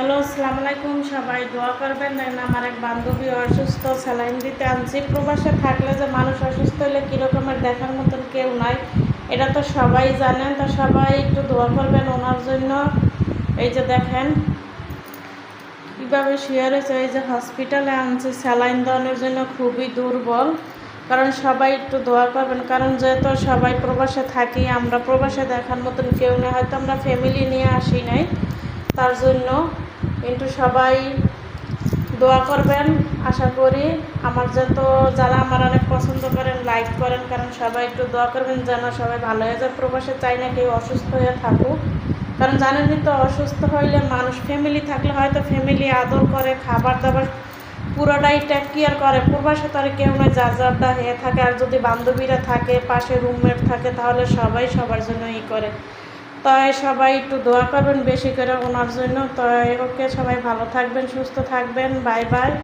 Hello, আসসালামু আলাইকুম। সবাই দোয়া করবেন। আমার এক বান্ধবী অসুস্থ, স্যালাইন দিতে আনছি। প্রবাসে থাকলে যে মানুষ অসুস্থ হলে কীরকমের দেখার মতন কেউ নাই, এটা তো সবাই জানেন। তো সবাই একটু দোয়া করবেন ওনার জন্য। এই যে দেখেন কীভাবে শুয়ে রয়েছে। এই যে হসপিটালে আনছি স্যালাইন দেওয়ানোর জন্য, খুবই দুর্বল। কারণ সবাই একটু দোয়া করবেন, কারণ যেহেতু সবাই প্রবাসে থাকি, আমরা প্রবাসে দেখার মতন কেউ নেই, হয়তো আমরা ফ্যামিলি নিয়ে আসি নাই, তার জন্য কিন্তু সবাই দোয়া করবেন। আশা করি আমার যারা আমার অনেক পছন্দ করেন, লাইক করেন, কারণ সবাই একটু দোয়া করবেন যেন সবাই ভালো হয়ে যায়। প্রবাসে চাই না কেউ অসুস্থ হয়ে থাকুক, কারণ জানেনই তো অসুস্থ হইলে মানুষ, ফ্যামিলি থাকলে হয়তো ফ্যামিলি আদর করে, খাবার দাবার পুরোটাই টেক কেয়ার করে। প্রবাসে তো আর কেউ নয়, যার যারটা হয়ে থাকে। আর যদি বান্ধবীরা থাকে, পাশে রুমমেট থাকে, তাহলে সবাই সবার জন্য করে। তাই সবাই একটু দোয়া করবেন বেশি করে ওনার জন্য। তাই ওকে, সবাই ভালো থাকবেন, সুস্থ থাকবেন। Bye bye.